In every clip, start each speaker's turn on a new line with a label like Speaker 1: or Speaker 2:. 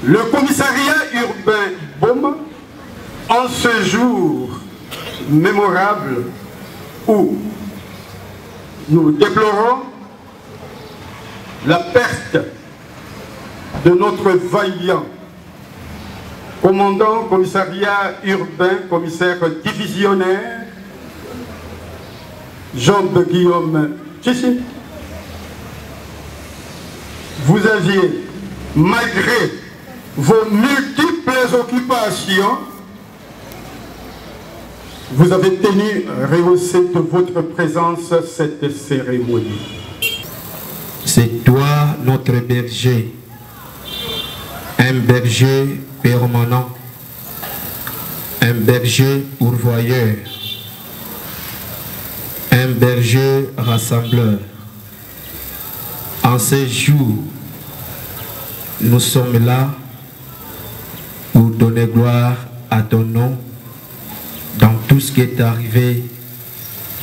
Speaker 1: Le commissariat urbain Boma, en ce jour mémorable où nous déplorons la perte de notre vaillant commandant commissariat urbain, commissaire divisionnaire, Jean-Guillaume Tchissi. Vous aviez, malgré vos multiples occupations, vous avez tenu à rehausser de votre présence cette cérémonie.
Speaker 2: C'est toi notre berger, un berger permanent, un berger pourvoyeur, un berger rassembleur. En ces jours, nous sommes là pour donner gloire à ton nom dans tout ce qui est arrivé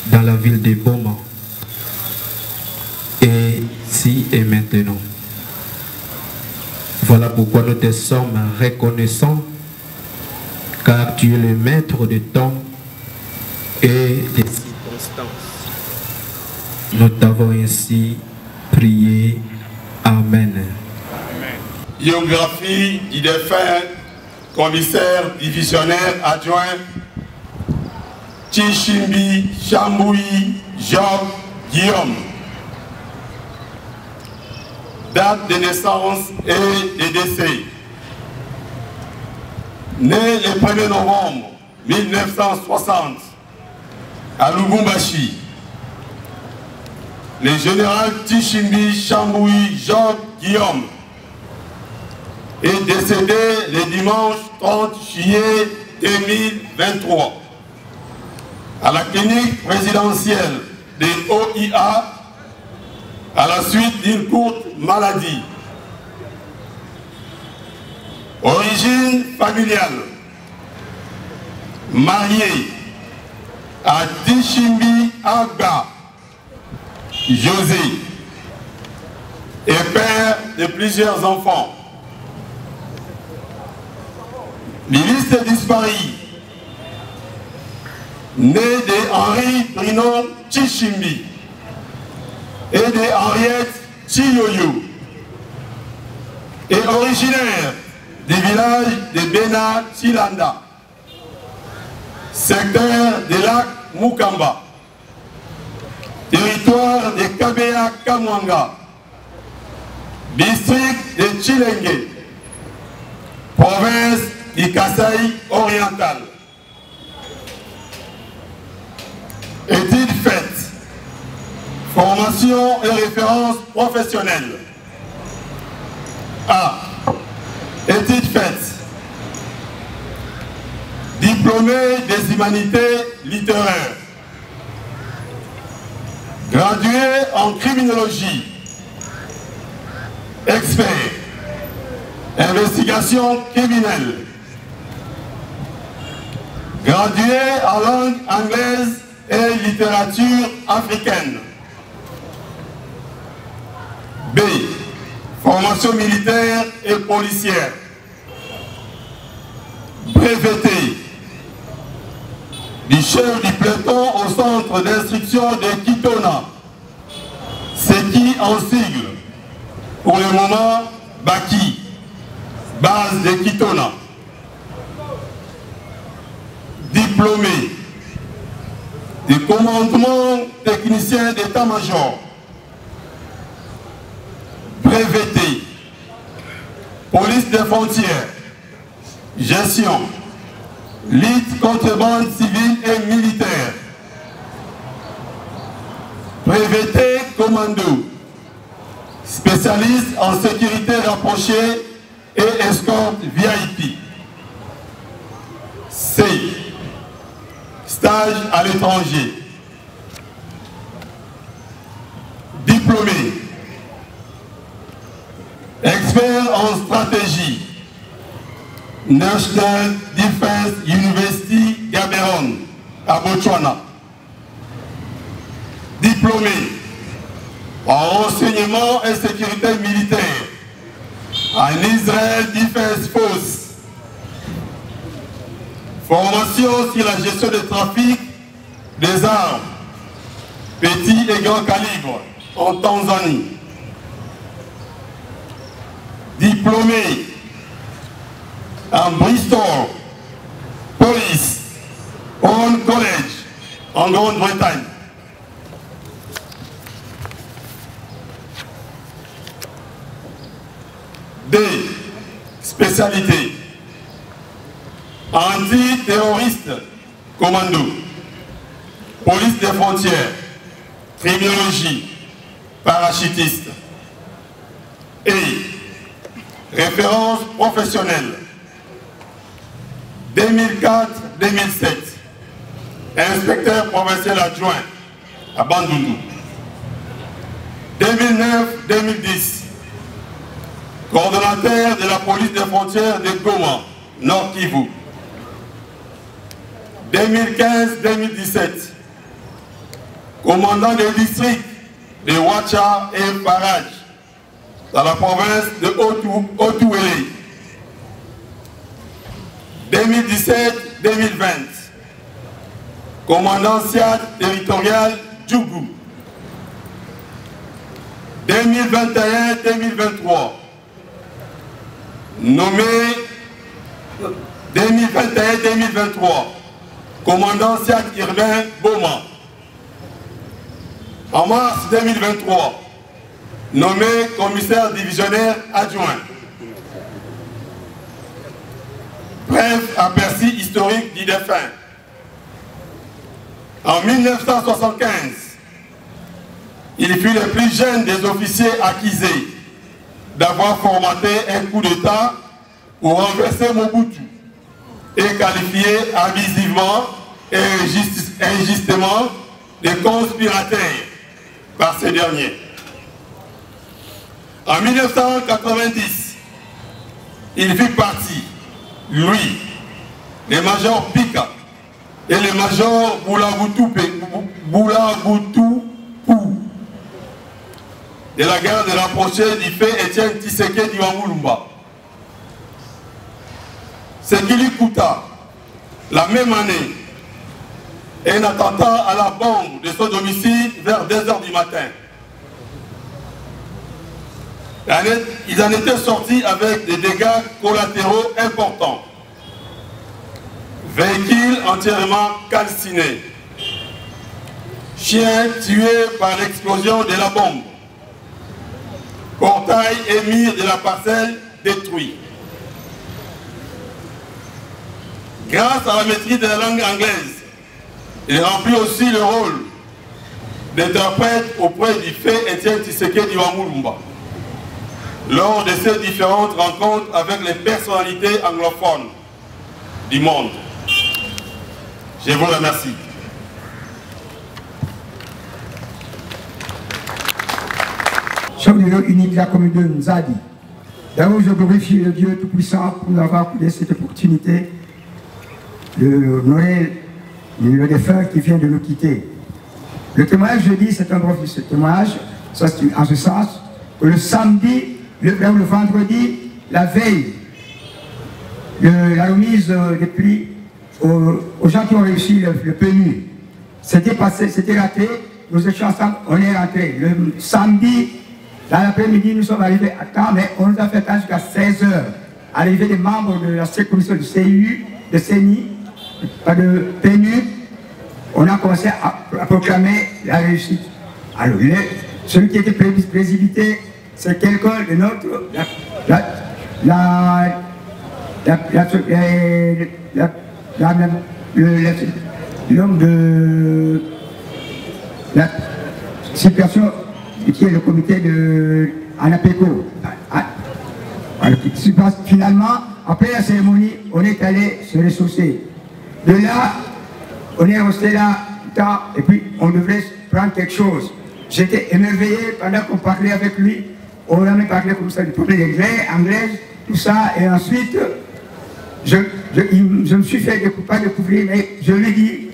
Speaker 2: dans la ville de Boma. Et si et maintenant. Voilà pourquoi nous te sommes reconnaissants, car tu es le maître du temps et des circonstances. Nous t'avons ainsi prié. Amen.
Speaker 3: Biographie du défunt commissaire divisionnaire adjoint Tchishimbi Chamboui Job Guillaume. Date de naissance et de décès. Né le 1er novembre 1960 à Lubumbashi, le général Tchishimbi Chamboui Job Guillaume est décédé le dimanche 30 juillet 2023 à la clinique présidentielle de OIA à la suite d'une courte maladie. Origine familiale. Marié à Tchishimbi Aga José et père de plusieurs enfants. L'illustre disparu, né de Henri Brinon Tchishimbi et de Henriette Chiyoyo, est originaire du village de Bena Chilanda, secteur de lac Mukamba, territoire de Kabea Kamwanga, district de Chilenge, province du Kasaï oriental. Études faites. Formation et référence professionnelle. A. Études faites. Diplômé des humanités littéraires. Gradué en criminologie. Expert. Investigation criminelle. Gradué en langue anglaise et littérature africaine. B. Formation militaire et policière. Breveté du chef du peloton au centre d'instruction de Kitona, c'est qui en sigle, pour le moment, Baki, base de Kitona. Diplômé du commandement technicien d'état-major. Breveté, police des frontières, gestion, lutte contre bande civile et militaire. Breveté commando, spécialiste en sécurité rapprochée et escorte VIP. C. Stage à l'étranger. Diplômé. Expert en stratégie. National Defense University Gaborone à Botswana. Diplômé en renseignement et sécurité militaire. En Israël, différentes forces. Formation sur la gestion des trafics des armes, petits et grands calibres, en Tanzanie. Diplômé en Bristol Police On College, en Grande-Bretagne. D. Spécialité. Antiterroriste commando. Police des frontières. Criminologie. Parachutiste. Et référence professionnelle. 2004-2007. Inspecteur provincial adjoint à Bandundu. 2009-2010. Coordonnateur de la police des frontières de Goma, Nord Kivu. 2015-2017. Commandant des districts de Ouacha et Baraj, dans la province de Otuele. 2017-2020. Commandant SIAD territorial Djougou. 2021-2023. Nommé 2021-2023. Commandant SIAD urbain Boma. En mars 2023. Nommé commissaire divisionnaire adjoint. Bref aperçu historique du défunt. En 1975, il fut le plus jeune des officiers accusés d'avoir formaté un coup d'État pour renverser Mobutu et qualifié abusivement et injustement de conspirateurs par ces derniers. En 1990, il fit partie, lui, le major Pika et le major Boulagoutoupu de la guerre de rapprochée du fait Étienne Tshisekedi Wamulumba. Ce qui lui coûta, la même année, un attentat à la bombe de son domicile vers 2 h du matin. Ils en étaient sortis avec des dégâts collatéraux importants. Véhicule entièrement calciné. Chien tué par l'explosion de la bombe. Portail et murs de la parcelle détruits. Grâce à la maîtrise de la langue anglaise, il remplit aussi le rôle d'interprète auprès du fait Étienne Tshisekedi Wamulumba lors de ces différentes rencontres avec les personnalités anglophones du monde. Je vous remercie.
Speaker 4: Chef de l'eau unique de la commune de Nzadi. D'abord, je glorifie le Dieu Tout-Puissant pour nous avoir donné cette opportunité de honorer le défunt qui vient de nous quitter. Le témoignage, je dis, c'est un bref ce témoignage, en ce sens que le samedi, le vendredi, la veille de la remise des prix aux gens qui ont réussi le PMU. C'était passé, c'était raté, nous étions ensemble, on est rentrés. Le samedi, dans l'après-midi, nous sommes arrivés à temps, mais on nous a fait attendre jusqu'à 16 h. Arrivée des membres de la commission du CIU, de CENI, pas de PMU, on a commencé à proclamer la réussite. Alors, celui qui était précipité, c'est quelqu'un de notre, l'homme de la situation qui est le comité de Anapeco. Finalement, après la cérémonie, on est allé se ressourcer. De là, on est resté là, et puis on devrait prendre quelque chose. J'étais émerveillé pendant qu'on parlait avec lui. On a même parlé comme ça du problème anglais, tout ça, et ensuite, je me suis fait pas découvrir, mais je lui ai dit,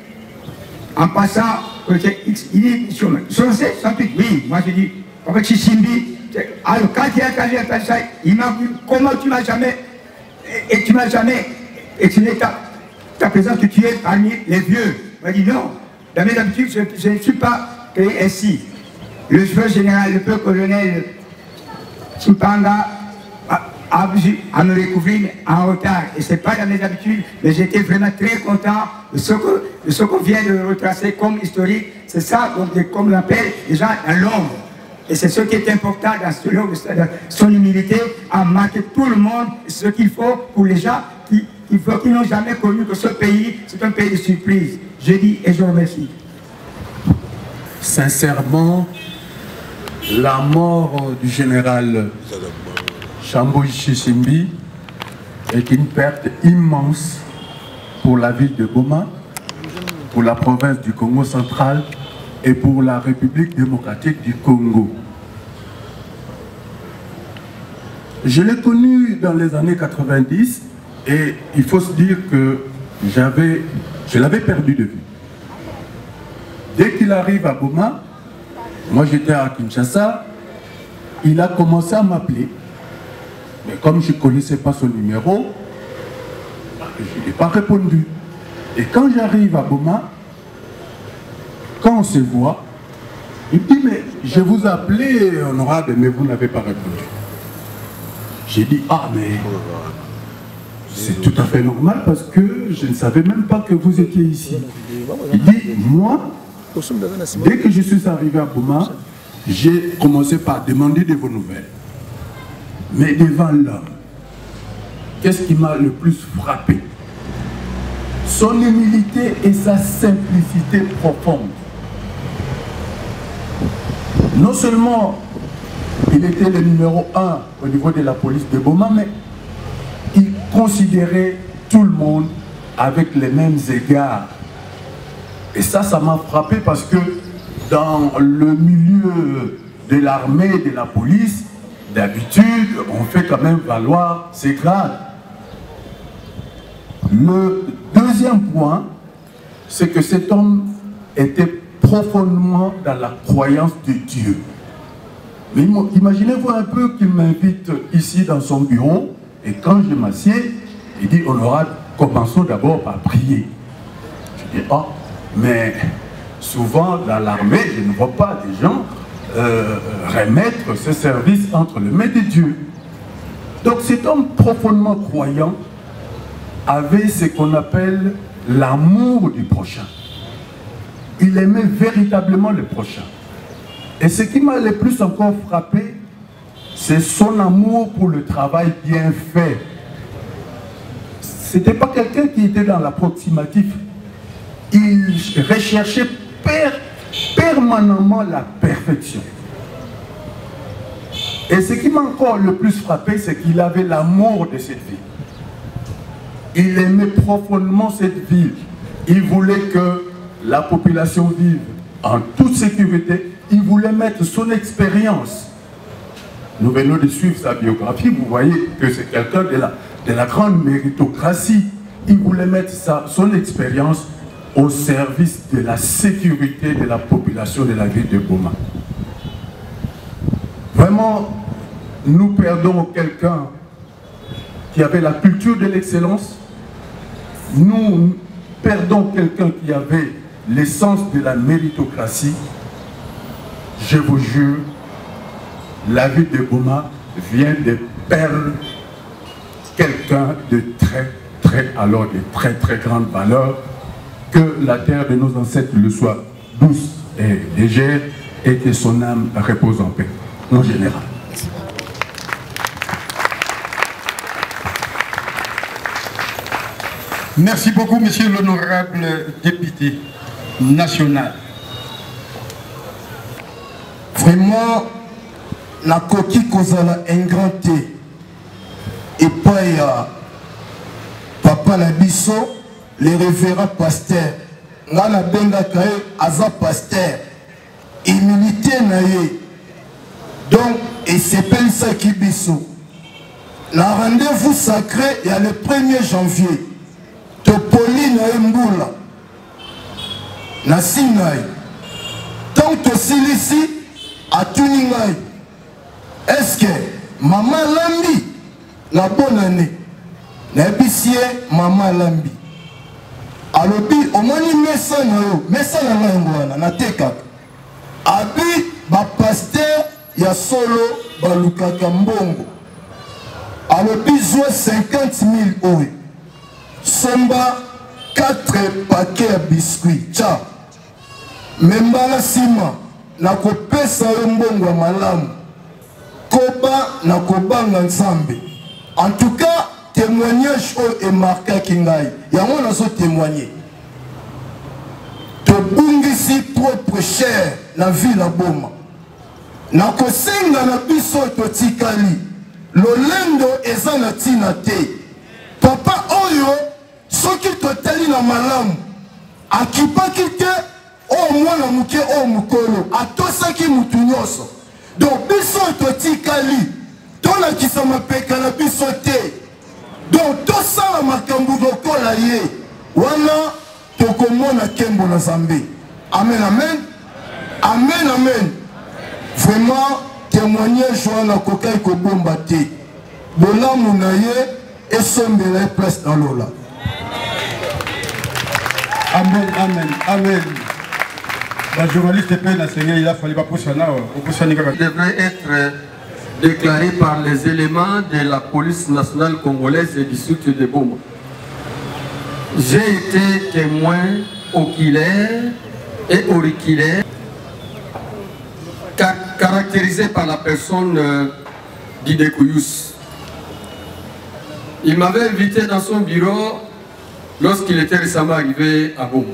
Speaker 4: en passant, il dit, oui, moi j'ai dit, en fait, Chichimbi, alors quand il a entendu ça, il m'a dit, comment tu m'as jamais, et tu m'as jamais, et tu n'es ta présence que tu es parmi les vieux. Il m'a dit non, dans mes habitudes, je ne suis pas créé ainsi. Le chef général, le peu colonel Tsupanga a me découvert en retard. Et ce n'est pas dans mes habitudes, mais j'étais vraiment très content de ce qu'on vient de retracer comme historique. C'est ça, comme on l'appelle, les gens dans l'ombre. Et c'est ce qui est important dans son humilité, à marquer tout le monde, ce qu'il faut pour les gens qui n'ont jamais connu que ce pays, c'est un pays de surprise. Je dis et je remercie.
Speaker 5: Sincèrement, la mort du général Chambo Chisimbi est une perte immense pour la ville de Goma, pour la province du Congo central et pour la République démocratique du Congo. Je l'ai connu dans les années 90 et il faut se dire que je l'avais perdu de vue. Dès qu'il arrive à Goma, moi j'étais à Kinshasa, il a commencé à m'appeler. Mais comme je ne connaissais pas son numéro, je n'ai pas répondu. Et quand j'arrive à Goma, quand on se voit, il me dit, mais je vous ai appelé, honorable, mais vous n'avez pas répondu. J'ai dit, ah mais c'est tout à fait normal parce que je ne savais même pas que vous étiez ici. Il dit, moi, dès que je suis arrivé à Goma, j'ai commencé par demander de vos nouvelles. Mais devant l'homme, qu'est-ce qui m'a le plus frappé? Son humilité et sa simplicité profonde. Non seulement il était le numéro 1 au niveau de la police de Goma, mais il considérait tout le monde avec les mêmes égards. Et ça m'a frappé parce que dans le milieu de l'armée et de la police, d'habitude, on fait quand même valoir ses grades. Le deuxième point, c'est que cet homme était profondément dans la croyance de Dieu. Mais imaginez-vous un peu qu'il m'invite ici dans son bureau, et quand je m'assieds, il dit, honorable, commençons d'abord par prier. Je dis, oh, mais souvent dans l'armée, je ne vois pas des gens remettre ce service entre les mains de Dieu. Donc cet homme profondément croyant avait ce qu'on appelle l'amour du prochain. Il aimait véritablement le prochain. Et ce qui m'a le plus encore frappé, c'est son amour pour le travail bien fait. Ce n'était pas quelqu'un qui était dans l'approximatif. Il recherchait permanemment la perfection. Et ce qui m'a encore le plus frappé, c'est qu'il avait l'amour de cette ville. Il aimait profondément cette ville. Il voulait que la population vive en toute sécurité. Il voulait mettre son expérience. Nous venons de suivre sa biographie. Vous voyez que c'est quelqu'un de la grande méritocratie. Il voulait mettre son expérience au service de la sécurité de la population de la ville de Goma. Vraiment, nous perdons quelqu'un qui avait la culture de l'excellence. Nous perdons quelqu'un qui avait l'essence de la méritocratie. Je vous jure, la ville de Goma vient de perdre quelqu'un de très grande valeur. Que la terre de nos ancêtres le soit douce et légère et que son âme repose en paix. Mon général.
Speaker 1: Merci beaucoup, monsieur l'honorable député national.
Speaker 6: Vraiment, la coquille kozala ingranté et pas papa la bisso, les révérends pasteurs. Ngana benga kae aza pasteur. Humilité naye. Donc, et c'est pas ça qui bisso. Le rendez-vous sacré, il y a le 1er janvier. Topoli na Mboula. Na Sinai. Tant que c'est ici, à Tuningai. est-ce que maman lambi la bonne année na bisie maman lambi alobi omoni mesa na yo mesa na ngwana na teka abi ba pasteur ya solo balukaka mbongo alobi zo 50 000 euros somba 4 paquets ya biscuit tcha membala sima na kopesa yo mbongo ya malamu koba na kobanga nzambe. En tout cas témoignage est marqué kingai yango nazo témoigner to bungisi propre cher na vie la boma na kosenga na biso totikali lolendo eza na tina te papa oyo soki totali na malamu akipaki te o mwana muke o mukolo atosaki mutu nyonso donc biso totikali tolakisa mapeka na biso te donc tosala makambo lokola ye wana tokomona kembo na Nzambe. Amen, amen, amen, amen. Vraiment témoignage wana kokai kobomba te bolamu na ye esombela place dans lola.
Speaker 1: Amen, amen, amen. La journaliste peut enseigner, il a fallu pas pousser là.
Speaker 7: Il devrait être déclaré par les éléments de la police nationale congolaise et du district de Boma. J'ai été témoin oculaire et auriculaire caractérisé par la personne d'Idekoyous. Il m'avait invité dans son bureau lorsqu'il était récemment arrivé à Boma.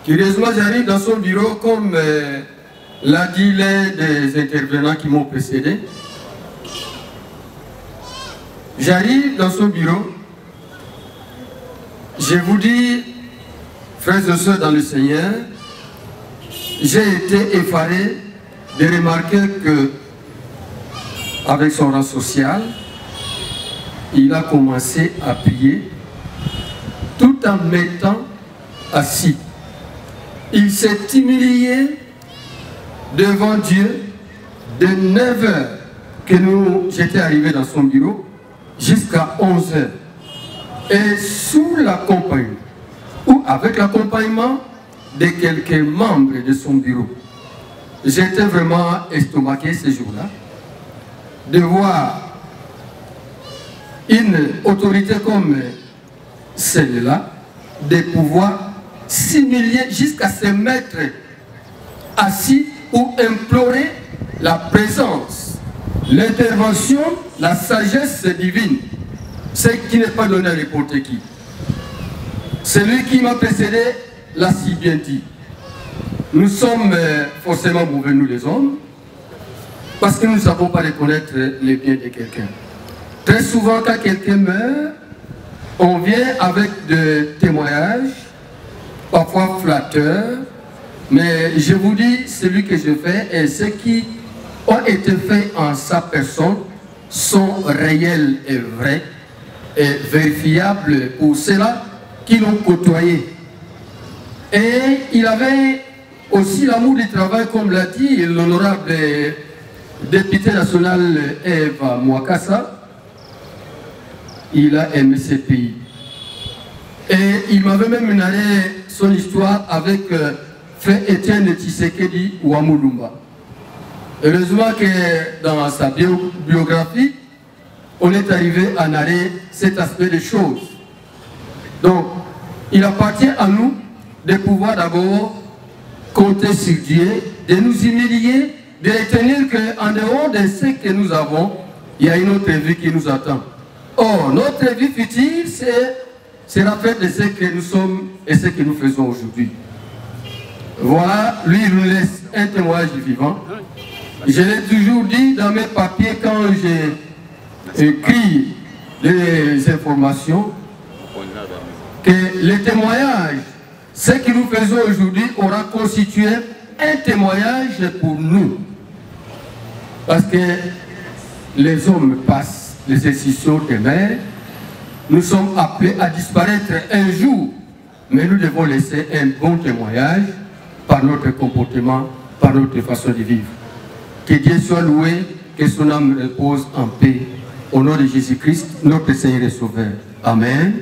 Speaker 7: Curieusement, j'arrive dans son bureau comme l'a dit l'un des intervenants qui m'ont précédé. J'arrive dans son bureau. Je vous dis, frères et sœurs dans le Seigneur, j'ai été effaré de remarquer que, avec son rang social, il a commencé à prier tout en mettant assis. Il s'est humilié devant Dieu de 9 h que j'étais arrivé dans son bureau jusqu'à 11 h. Et sous l'accompagnement, ou avec l'accompagnement de quelques membres de son bureau. J'étais vraiment estomaqué ce jour-là de voir une autorité comme celle-là, de pouvoir s'humilier jusqu'à se mettre assis ou implorer la présence, l'intervention, la sagesse divine, ce qui n'est pas donné à n'importe qui. Celui qui m'a précédé l'a si bien dit. Nous sommes forcément mauvais, nous les hommes, parce que nous ne savons pas reconnaître les biens de quelqu'un. Très souvent, quand quelqu'un meurt, on vient avec des témoignages, parfois flatteurs, mais je vous dis, celui que je fais et ceux qui ont été faits en sa personne sont réels et vrais et vérifiables pour ceux-là qui l'ont côtoyé. Et il avait aussi l'amour du travail, comme l'a dit l'honorable député national Eva Mwakassa. Il a aimé ce pays. Et il m'avait même narré son histoire avec Frère Étienne Tshisekedi Wamulumba. Heureusement que dans sa biographie, on est arrivé à narrer cet aspect des choses. Donc, il appartient à nous de pouvoir d'abord compter sur Dieu, de nous humilier, de retenir qu'en dehors de ce que nous avons, il y a une autre vie qui nous attend. Or, notre vie future, c'est la fête de ce que nous sommes et ce que nous faisons aujourd'hui. Voilà, lui, il nous laisse un témoignage vivant. Je l'ai toujours dit dans mes papiers quand j'ai écrit les informations, que le témoignage, ce que nous faisons aujourd'hui, aura constitué un témoignage pour nous. Parce que les hommes passent, les institutions demeurent, nous sommes appelés à disparaître un jour, mais nous devons laisser un bon témoignage par notre comportement, par notre façon de vivre. Que Dieu soit loué, que son âme repose en paix. Au nom de Jésus-Christ, notre Seigneur et Sauveur. Amen.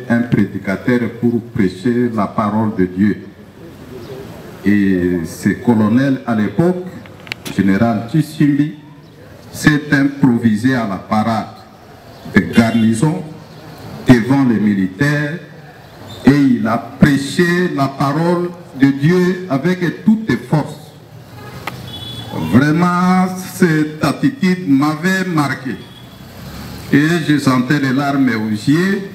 Speaker 8: Un prédicateur pour prêcher la parole de Dieu. Et ce colonel à l'époque, général Tshisimbi, s'est improvisé à la parade de garnison devant les militaires et il a prêché la parole de Dieu avec toutes les forces. Vraiment, cette attitude m'avait marqué. Et je sentais les larmes aux yeux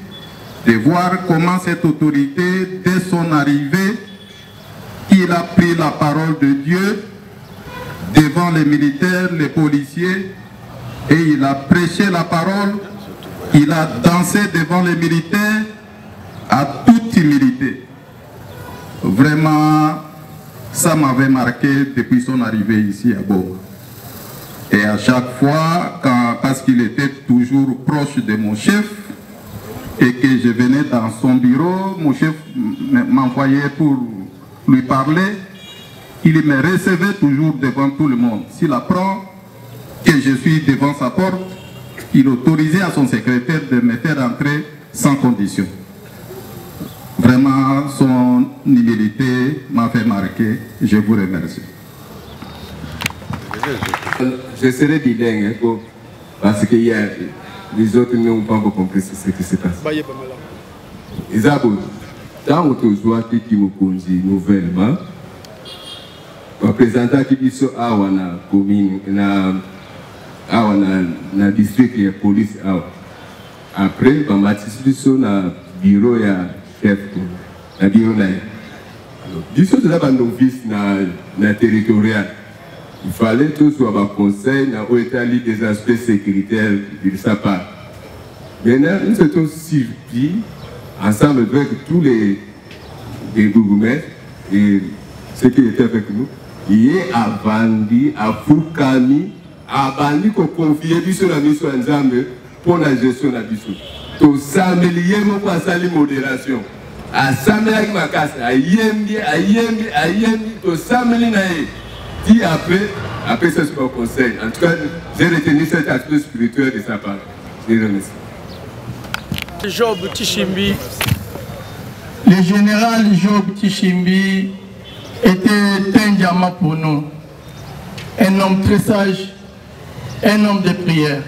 Speaker 8: de voir comment cette autorité, dès son arrivée, il a pris la parole de Dieu devant les militaires, les policiers, et il a prêché la parole, il a dansé devant les militaires à toute humilité. Vraiment, ça m'avait marqué depuis son arrivée ici à Boma. Et à chaque fois, parce qu'il était toujours proche de mon chef, et que je venais dans son bureau, mon chef m'envoyait pour lui parler, il me recevait toujours devant tout le monde. S'il apprend que je suis devant sa porte, il autorisait à son secrétaire de me faire entrer sans condition. Vraiment, son humilité m'a fait marquer. Je vous remercie.
Speaker 9: Je serai bilingue parce que les autres n'ont pas encore compris ce qui se passe. Isabelle, tant que tu vois qui me conduit nouvellement, représentant qui dit ça à la commune, na district de police. Après, on m'a dit ça na bureau ya chef, na bureau là. Dis ça là, novice na territorial. Il fallait tout soit un conseil dans l'état des aspects sécuritaires de sa part. Maintenant, nous sommes surpris, ensemble avec tous les gourmets et ceux qui étaient avec nous, il est à Bandi, à Foukami, à Bandi qu'on confie sur la mission ensemble pour la gestion de la mission. Tout ça, mais il y a une modération. À Samuel Makas, à Yembi, tout ça, mais il y a dit après ça, c'est mon conseil. En tout cas, j'ai retenu cet aspect spirituel de sa part. Je vous remercie.
Speaker 10: Job Tshisimbi, le général Job Tshisimbi était un diamant pour nous. Un homme très sage, un homme de prière.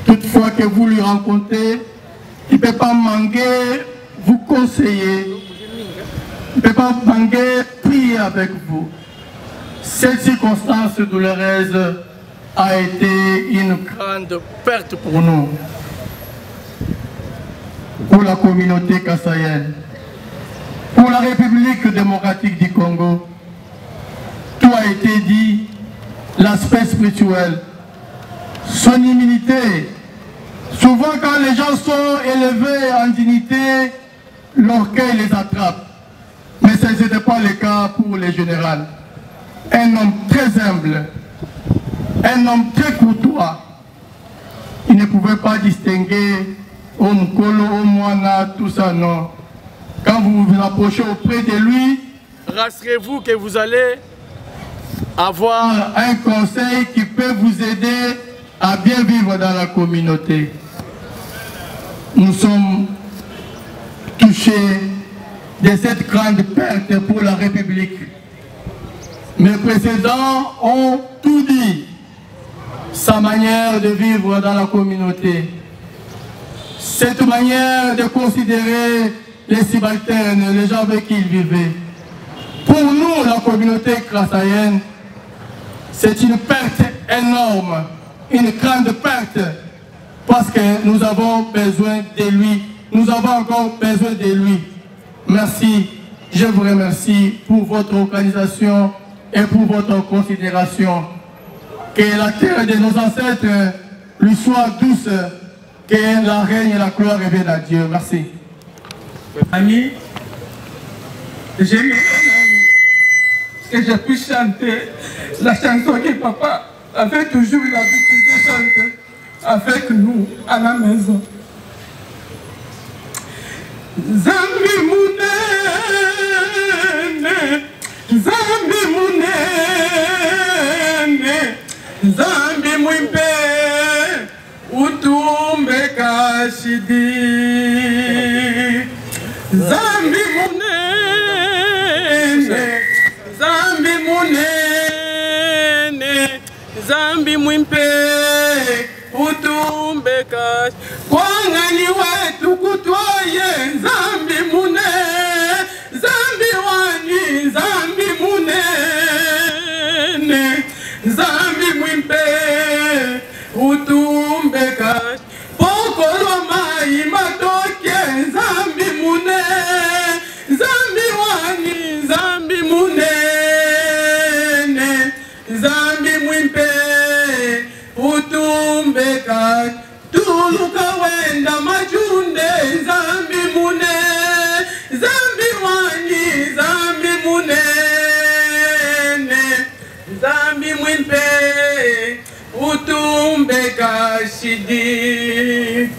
Speaker 10: Toutefois que vous lui rencontrez, il ne peut pas manquer vous conseiller. Il ne peut pas manquer prier avec vous. Cette circonstance douloureuse a été une grande perte pour nous, pour la communauté kassaïenne, pour la République démocratique du Congo. Tout a été dit, l'aspect spirituel, son humilité. Souvent quand les gens sont élevés en dignité, l'orgueil les attrape. Mais ce n'était pas le cas pour les généraux. Un homme très humble, un homme très courtois. Il ne pouvait pas distinguer homme, colo, homme, tout ça, non. Quand vous vous approchez auprès de lui, rassurez-vous que vous allez avoir un conseil qui peut vous aider à bien vivre dans la communauté. Nous sommes touchés de cette grande perte pour la République. Mes précédents ont tout dit, sa manière de vivre dans la communauté, cette manière de considérer les subalternes, les gens avec qui ils vivaient. Pour nous, la communauté kassaïenne, c'est une perte énorme, une grande perte, parce que nous avons besoin de lui, nous avons encore besoin de lui. Merci, je vous remercie pour votre organisation et pour votre considération. Que la terre de nos ancêtres lui soit douce, que la règne et la gloire reviennent à Dieu. Merci.
Speaker 11: Amis, j'aimerais que je puisse chanter la chanson que papa avait toujours l'habitude de chanter avec nous à la maison. Zambi Mounene, shidi zambi munene zambi munene zambi mwimpe utumbeka kwangani wetu kutwaye zambi munene zambi wani zambi munene zambi mwimpe utumbeka pokolo mai matoke zambi mune zambi wani zambi munene zambi mwimpe utumbeka tuluka wenda majunde zambi mune zambi wani zambi munene zambi mwimpe utumbeka shidi.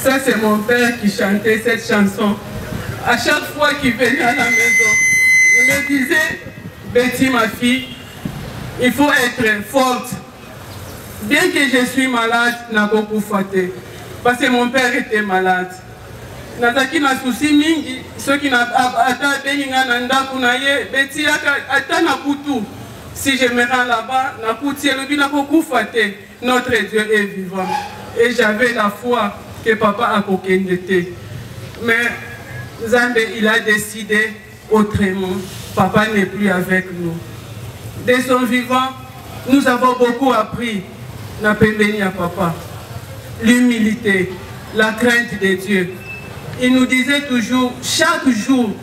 Speaker 11: Ça c'est mon père qui chantait cette chanson. À chaque fois qu'il venait à la maison, il me disait, Betty ma fille, il faut être forte. Bien que je suis malade, n'a beaucoup faté. Parce que mon père était malade. Nazaki na souci mingi, ceux qui n'attendent beninga nanda kunaye, Betty ata na kutu. Si je me rends là-bas, notre Dieu est vivant. Et j'avais la foi que papa a coquinité. Mais Zambé, il a décidé autrement. Papa n'est plus avec nous. Dès son vivant, nous avons beaucoup appris. N'a pas béni à papa. L'humilité, la crainte de Dieu. Il nous disait toujours, chaque jour,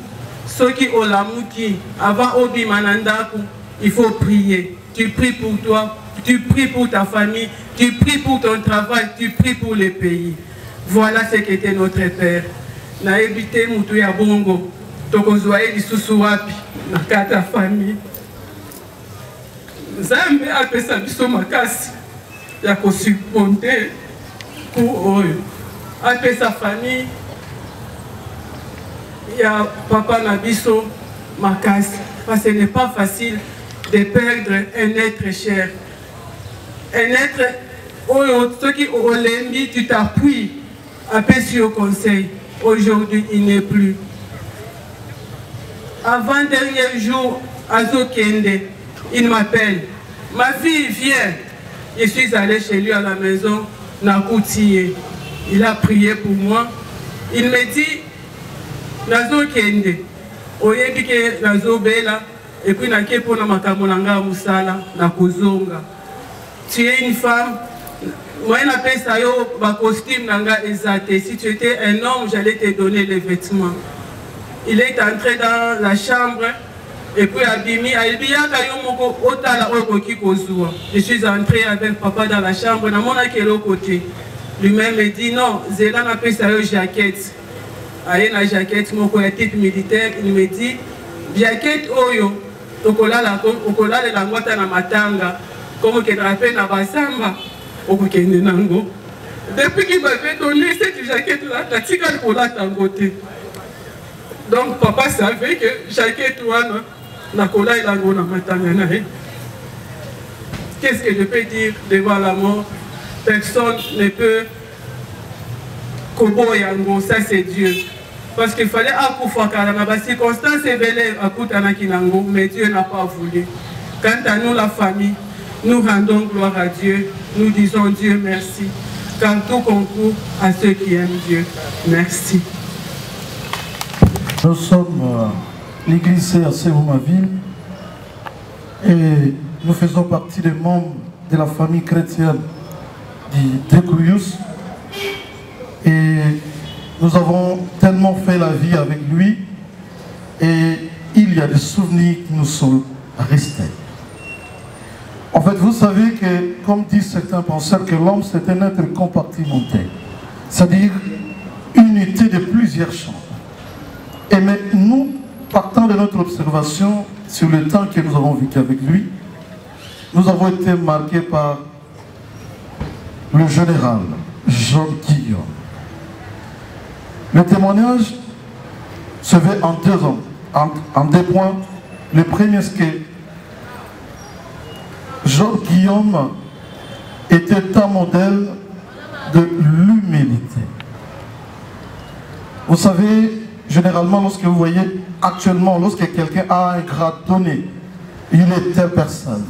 Speaker 11: ceux qui ont l'amour qui, avant Obi Manandaku, il faut prier. Tu pries pour toi, tu pries pour ta famille, tu pries pour ton travail, tu pries pour le pays. Voilà ce qu'était notre Père. Na ebité mutu ya bongo, tokozwaye lisusu wapi na kata famille. Nzambe apesa biso makasi ya kosupporter pour oyo. Apesa famille ya papa na biso makasi. Parce que ce n'est pas facile de perdre un être cher. Un être, ceux qui ont l'envie, tu t'appuies un peu sur le conseil. Aujourd'hui, il n'est plus. Avant-dernier jour, Azo Kende, il m'appelle. Ma fille vient. Je suis allé chez lui à la maison, Nakoutiye. Il a prié pour moi. Il me dit, Nazo Kende. Oyebike nazo bela et puis naké pona makamolanga musala na kozonga. Tu es une femme, moi je appelle ça yo ba costume nanga ezate. Si tu étais un homme, j'allais te donner les vêtements. Il est entré dans la chambre et puis abimi albiaka yo moko otala okoki kozua. Je suis entré avec papa dans la chambre na mona kelo côté. Lui-même me dit non, Zélan appelle ça yo jaquette. Aye na jaquette moko ya type militaire, il me dit jaquette oyo okolala la ngwata na matanga comme que drape na basamba okokende nango. Depuis qu'il m'avait donné cette jaquette là, tatika kola tangote. Donc papa savait que jaquette wana na kola ilango na matanga na. Qu'est-ce que je peux dire devant la mort? Personne ne peut koboyango, ça c'est Dieu. Parce qu'il fallait akufakala na ba circonstances évelées akutana kinango, mais Dieu n'a pas voulu. Quant à nous la famille, nous rendons gloire à Dieu, nous disons Dieu merci, car tout concourt à ceux qui aiment Dieu. Merci.
Speaker 12: Nous sommes l'église CRC Roumaville et nous faisons partie des membres de la famille chrétienne du Découyus. Et nous avons tellement fait la vie avec lui et il y a des souvenirs qui nous sont restés. En fait, vous savez que, comme disent certains penseurs, que l'homme c'est un être compartimenté, c'est-à-dire une unité de plusieurs champs. Et mais nous, partant de notre observation sur le temps que nous avons vécu avec lui, nous avons été marqués par le général Jean Guillaume. Le témoignage se fait en deux points. Le premier, c'est que Jean Guillaume était un modèle de l'humilité. Vous savez, généralement, lorsque vous voyez actuellement, lorsque quelqu'un a un grade donné, il est telle personne.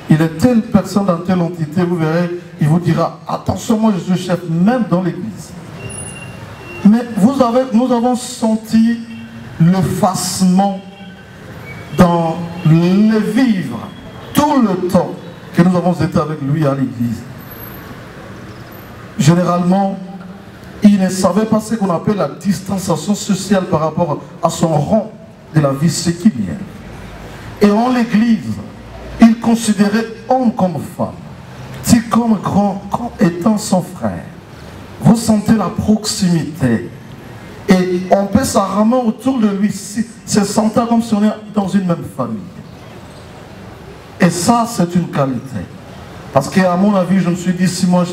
Speaker 12: Il est telle personne dans telle entité, vous verrez, il vous dira, attention, moi je suis chef, même dans l'église. Mais nous avons senti l'effacement dans le vivre tout le temps que nous avons été avec lui à l'église. Généralement, il ne savait pas ce qu'on appelle la distanciation sociale par rapport à son rang de la vie séculière. Et en l'église, il considérait homme comme femme, petit comme grand, comme étant son frère. Vous sentez la proximité. Et on peut s'arramer autour de lui, se sentir comme si on est dans une même famille. Et ça, c'est une qualité. Parce qu'à mon avis, je me suis dit, si moi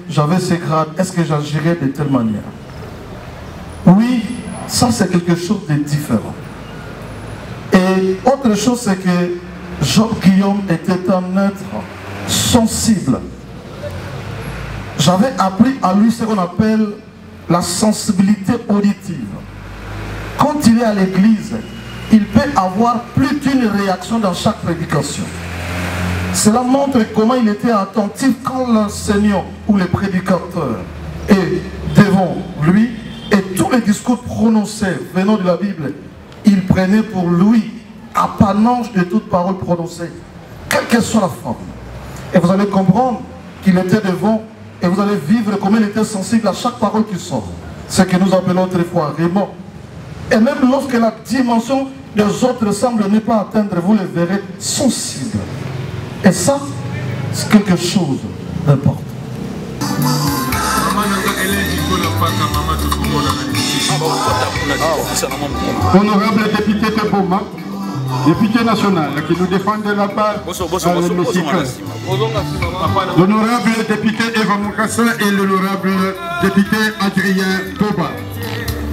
Speaker 12: j'avais ces grades, est-ce que j'agirais de telle manière? Oui, ça c'est quelque chose de différent. Et autre chose, c'est que Job-Guillaume était un être sensible. J'avais appris à lui ce qu'on appelle la sensibilité auditive. Quand il est à l'église, il peut avoir plus d'une réaction dans chaque prédication. Cela montre comment il était attentif quand l'enseignant ou le prédicateur est devant lui et tous les discours prononcés venant de la Bible, il prenait pour lui apanage de toute parole prononcée, quelle que soit la forme. Et vous allez comprendre qu'il était devant et vous allez vivre comme il était sensible à chaque parole qui sort. Ce que nous appelons autrefois Raymond. Et même lorsque la dimension des autres semble ne pas atteindre, vous le verrez sensible. Et ça, c'est quelque chose d'important.
Speaker 1: Honorable député Teboma, député national qui nous défend de là-bas à l'hémicycle. L'honorable député Eva Mukasa et l'honorable député Adrien Toba.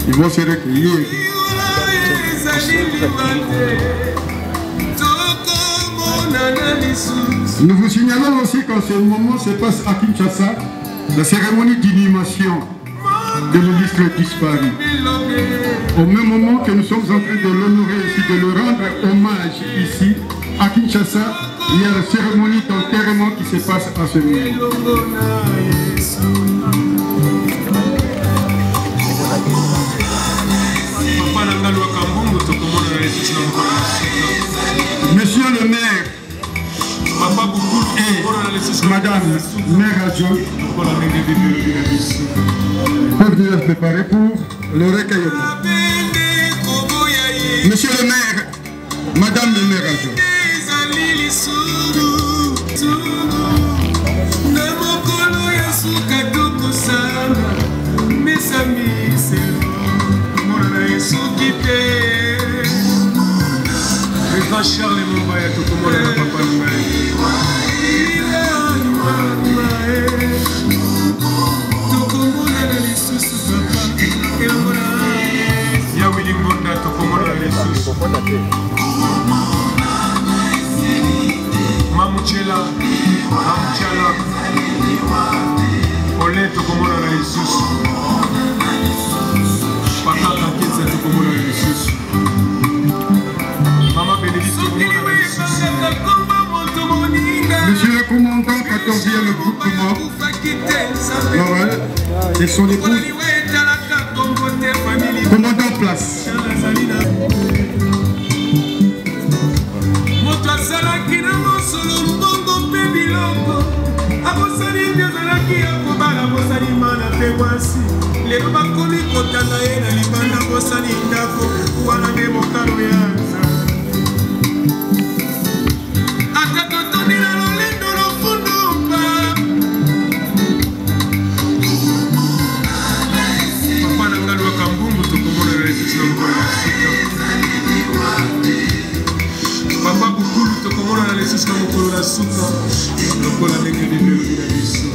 Speaker 1: Ils vont se recueillir. Nous vous signalons aussi qu'en ce moment se passe à Kinshasa la cérémonie d'inhumation de l'illustre disparu. Au même moment que nous sommes en train de l'honorer ici, de le rendre hommage ici, à Kinshasa, il y a la cérémonie d'enterrement qui se passe à ce moment. Monsieur le maire et madame maire adjointe peuvent venir se préparer pour le recueillement. Monsieur le maire, madame le maire adjointe.
Speaker 13: Charles Moubaya, tout le monde n'a pas parlé. Yawili Monda, tout le monde a les sous. Mamouchela, Mamouchala, Olé, tout le monde a les sous. Patata, Kitsa, tout le monde a les sous.
Speaker 1: Monsieur le commandant, 14e groupement, Laurel, et son épouse, commandant place.
Speaker 13: Papa Bukulu to komona na lesus na mukolo na suka lokola ndenge bibelo ya biso.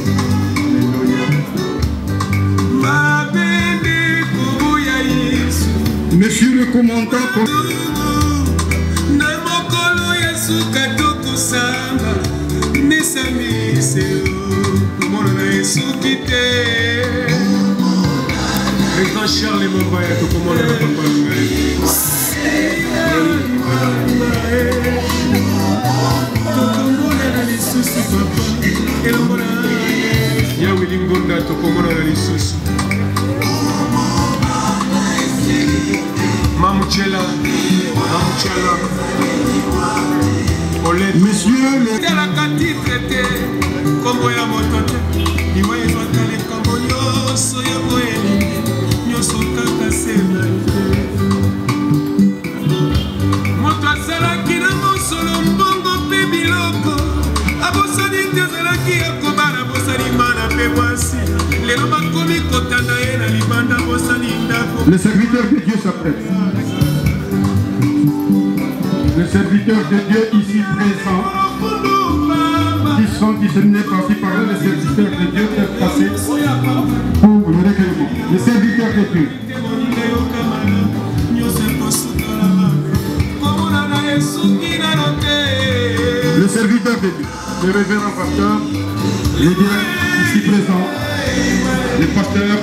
Speaker 1: Monsieur le commandant,
Speaker 13: Président Charles Mombaya, tout comment on a ya Willy Ngonda, tout comment on a les sous. Mamouchela.
Speaker 1: Messieurs les... Le serviteur de Dieu s'apprête. Les serviteurs de Dieu ici présents, qui sont disséminés par-ci par-là, les serviteurs de Dieu peuvent passer pour le recueillement. Les serviteurs de Dieu. Le serviteur de Dieu, le révérend pasteur, les diacres ici présents, les pasteurs.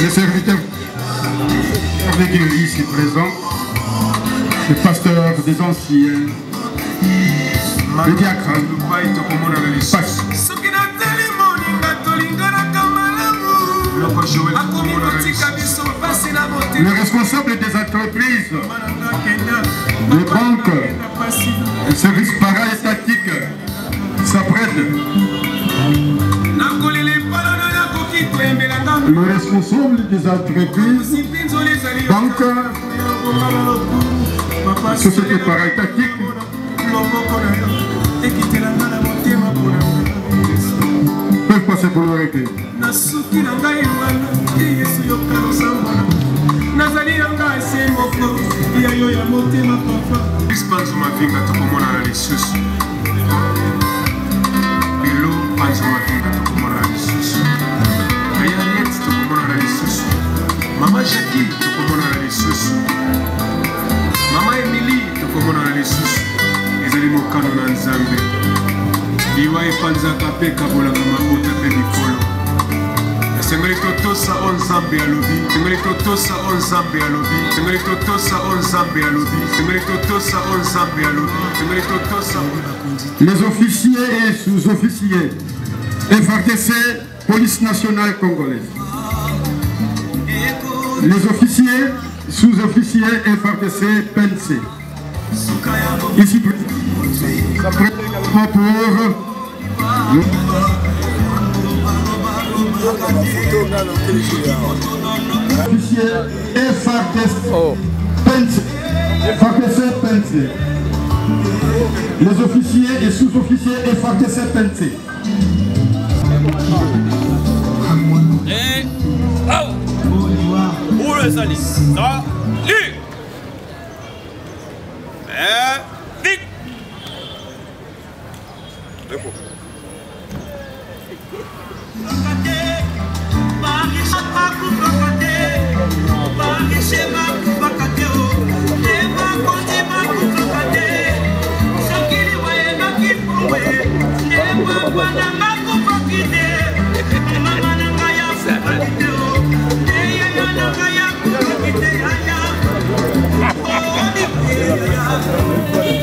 Speaker 1: Les serviteurs de Dieu ici présents, les pasteurs des anciens, les diacres, les responsables des entreprises, les banques, les services para-étatiques s'apprêtent. Le responsable des entreprises, banques, sociétés para-étatiques, peuvent passer pour le recueil.
Speaker 13: Maman Jackie, tu commandes les sous. Maman Émilie, tu commandes les sous. Les animaux canons en Zambie. Liwa et Panzaka Peka pour la Kamabota Pedicolo. Sengoli Totosa on Zambie à lobby. Sengoli Totosa on Zambie à lobby. Sengoli Totosa on Zambie à lobby. Sengoli Totosa on Zambie à lobby. Sengoli Totosa.
Speaker 1: Les officiers et sous-officiers, FARDC, Police nationale congolaise. Les officiers, sous-officiers FARDC, PNC. Ici, ça prête également pour officiers FARDC, PNC. FARDC, PNC. Les officiers et sous-officiers FARDC, PNC.
Speaker 14: Où le salut? Salut! Vite!
Speaker 15: Yeah.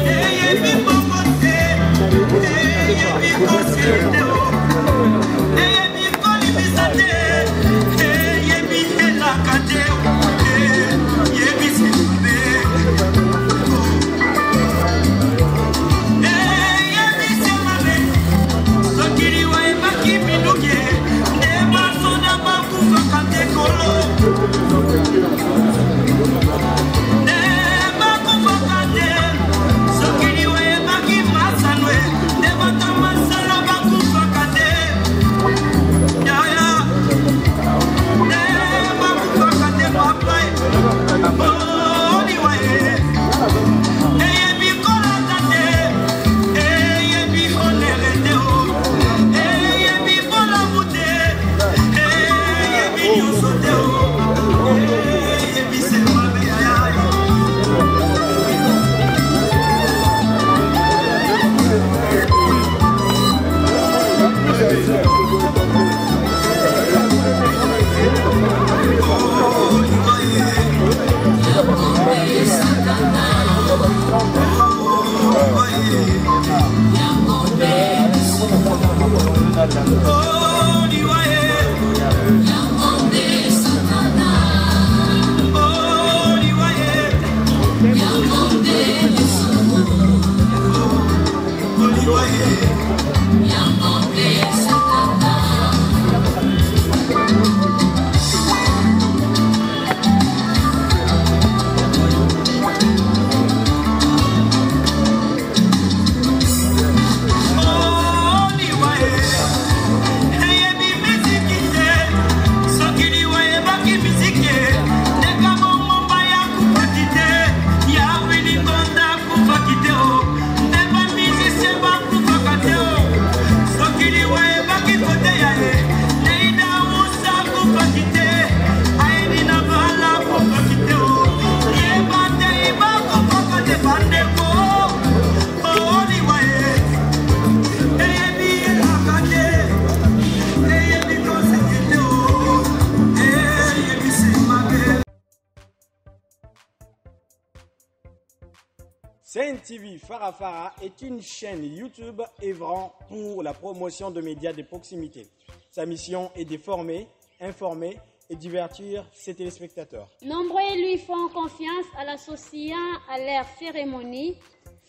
Speaker 15: CNTV Farafara est une chaîne YouTube œuvrant pour la promotion de médias de proximité. Sa mission est de former, informer et divertir ses téléspectateurs.
Speaker 16: Nombreux lui font confiance en l'associant à leur cérémonie.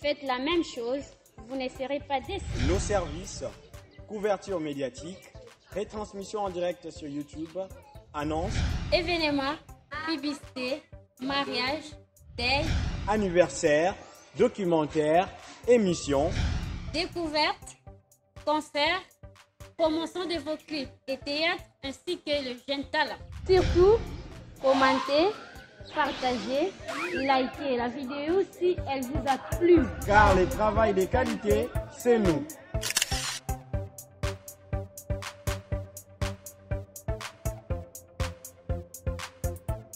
Speaker 16: Faites la même chose, vous ne serez pas déçus.
Speaker 15: Nos services, couverture médiatique, retransmission en direct sur YouTube, annonces,
Speaker 16: événements, publicité, mariage, deuil,
Speaker 15: anniversaire, documentaires, émissions,
Speaker 16: découvertes, concerts, promotion de vos clips et théâtre ainsi que le jeune talent. Surtout, commentez, partagez, likez la vidéo si elle vous a plu.
Speaker 15: Car le travail de qualité, c'est nous.